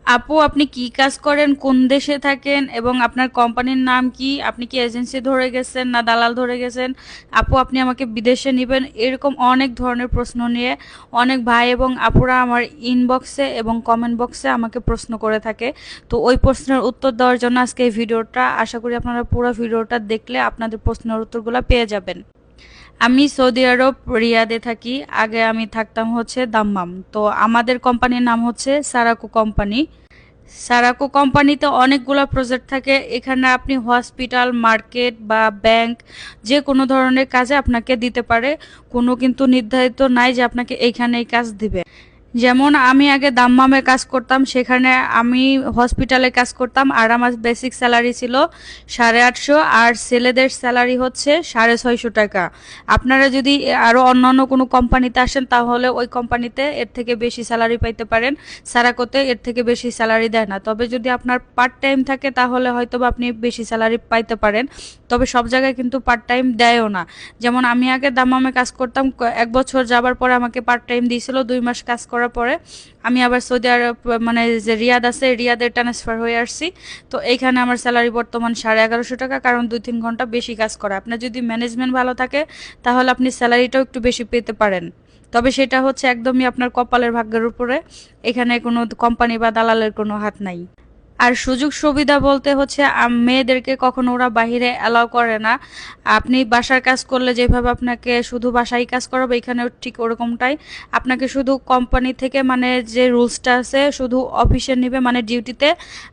আপু, আপনি কি কাজ করেন, কোন দেশে থাকেন এবং আপনার কোম্পানির নাম কি? আপনি কি এজেন্সি ধরে গেছেন না দালাল ধরে গেছেন? আপু, আপনি আমাকে বিদেশে নিবেন, এরকম অনেক ধরনের প্রশ্ন নিয়ে অনেক ভাই এবং আপুরা আমার ইনবক্সে এবং কমেন্ট বক্সে আমাকে প্রশ্ন করে থাকে। তো ওই প্রশ্নের উত্তর দেওয়ার জন্য আজকে এই ভিডিওটা, আশা করি আপনারা পুরো ভিডিওটা দেখলে আপনাদের প্রশ্নের উত্তরগুলো পেয়ে যাবেন। আমি সৌদি আরব রিয়াদে থাকি। আগে আমি থাকতাম হচ্ছে দাম্মাম। তো আমাদের কোম্পানির নাম হচ্ছে সারাকো কোম্পানি। সারাকো কোম্পানিতে অনেকগুলো প্রজেক্ট থাকে। এখানে আপনি হসপিটাল, মার্কেট বা ব্যাংক যে কোনো ধরনের কাজে আপনাকে দিতে পারে। কোনো কিন্তু নির্ধারিত নাই যে আপনাকে এইখানে এই কাজ দিবে। যেমন আমি আগে দাম্মামে কাজ করতাম, সেখানে আমি হসপিটালে কাজ করতাম আর আমার বেসিক স্যালারি ছিল 850, আর ছেলেদের স্যালারি হচ্ছে 650 টাকা। আপনারা যদি আরো অন্যান্য কোনো কোম্পানিতে আসেন তাহলে ওই কোম্পানিতে এর থেকে বেশি স্যালারি পাইতে পারেন। সারাকোতে এর থেকে বেশি স্যালারি দেয় না। তবে যদি আপনার পার্ট টাইম থাকে তাহলে হয়তো বা আপনি বেশি স্যালারি পাইতে পারেন। তবে সব জায়গায় কিন্তু পার্ট টাইম দেয়ও না। যেমন আমি আগে দাম্মামে কাজ করতাম, 1 বছর যাবার পরে আমাকে পার্ট টাইম দিয়েছিল। 2 মাস কাজ করার পরে আমি আবার সৌদি আরব, মানে যে রিয়াদ আছে, রিয়াদে ট্রান্সফার হয়ে আসছি। তো এইখানে আমার স্যালারি বর্তমান 1150 টাকা, কারণ 2-3 ঘন্টা বেশি কাজ করা। আপনার যদি ম্যানেজমেন্ট ভালো থাকে তাহলে আপনি স্যালারিটাও একটু বেশি পেতে পারেন। তবে সেটা হচ্ছে একদমই আপনার কপালের ভাগ্যের উপরে। এখানে কোনো কোম্পানি বা দালালের কোনো হাত নাই। আর সুযোগ সুবিধা বলতে হচ্ছে মেয়েদেরকে কখনো ওরা বাহিরে অ্যালাউ করে না। আপনি বাসার কাজ করলে যেভাবে আপনাকে শুধু বাসায় কাজ করাবে, এখানেও ঠিক ওরকমটাই। আপনাকে শুধু কোম্পানি থেকে, মানে যে রুলসটা আছে, শুধু অফিসে নিবে মানে ডিউটিতে,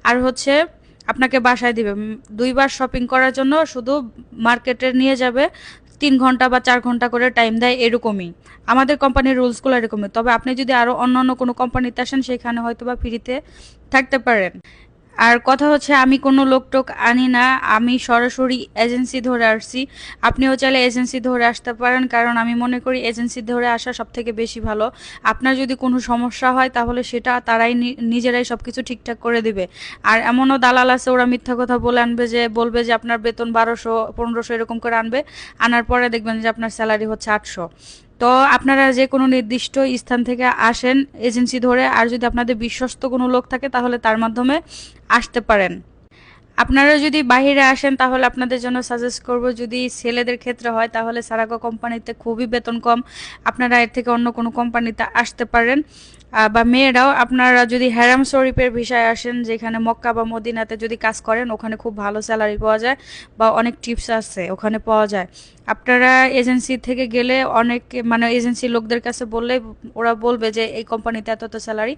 আর হচ্ছে আপনাকে বাসায় দিবে। 2 বার শপিং করার জন্য শুধু মার্কেটে নিয়ে যাবে। 3 ঘন্টা বা 4 ঘন্টা করে টাইম দেয়, এরকমই। আমাদের কোম্পানির রুলসগুলো এরকমই। তবে আপনি যদি আরো অন্য কোনো কোম্পানিতে আসেন সেখানে হয়তো বা ফ্রিতে থাকতে পারেন। আর কথা হচ্ছে, আমি কোনো লোকটোক আনি না, আমি সরাসরি এজেন্সি ধরে আসছি। আপনিও চাইলে এজেন্সি ধরে আসতে পারেন, কারণ আমি মনে করি এজেন্সি ধরে আসা সব থেকে বেশি ভালো। আপনার যদি কোনো সমস্যা হয় তাহলে সেটা তারাই নিজেরাই সবকিছু ঠিকঠাক করে দিবে। আর এমনও দালাল আছে, ওরা মিথ্যা কথা বলে আনবে, যে বলবে যে আপনার বেতন 1200-1500 এরকম করে আনবে। আনার পরে দেখবেন যে আপনার স্যালারি হচ্ছে 800। তো আপনারা যে কোনো নির্দিষ্ট স্থান থেকে আসেন এজেন্সি ধরে, আর যদি আপনাদের বিশ্বস্ত কোনো লোক থাকে তাহলে তার মাধ্যমে আসতে পারেন। আপনারা যদি বাইরে আসেন তাহলে আপনাদের জন্য সাজেস্ট করব, যদি ছেলেদের ক্ষেত্রে হয় তাহলে সারাগো কোম্পানিতে খুবই বেতন কম। আপনারা এর থেকে অন্য কোনো কোম্পানিতে আসতে পারেন। বা মেয়েরাও, আপনারা যদি হেরাম শরীফের ভিসায় আসেন, যেখানে মক্কা বা মদিনাতে যদি কাজ করেন, ওখানে খুব ভালো স্যালারি পাওয়া যায় বা অনেক টিপস আছে ওখানে পাওয়া যায়। আপনারা এজেন্সি থেকে গেলে অনেক, মানে এজেন্সির লোকদের কাছে বললে ওরা বলবে যে এই কোম্পানিতে এত স্যালারি।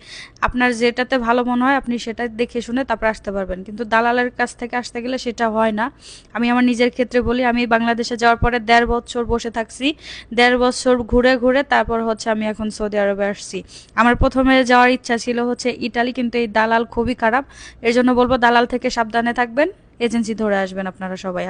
আপনার যেটাতে ভালো মনে হয় আপনি সেটা দেখে শুনে তারপর আসতে পারবেন, কিন্তু দালালের কাছ থেকে আসতে গেলে সেটা হয় না। আমি আমার নিজের ক্ষেত্রে বলি, আমি বাংলাদেশে যাওয়ার পরে 1.5 বছর বসে থাকছি। 1.5 বছর ঘুরে ঘুরে তারপর হচ্ছে আমি এখন সৌদি আরবে আসছি। আমার প্রথমে যাওয়ার ইচ্ছা ছিল হচ্ছে ইটালি, কিন্তু এই দালাল খুবই খারাপ। এর জন্য বলবো দালাল থেকে সাবধানে থাকবেন, এজেন্সি ধরে আসবেন আপনারা সবাই।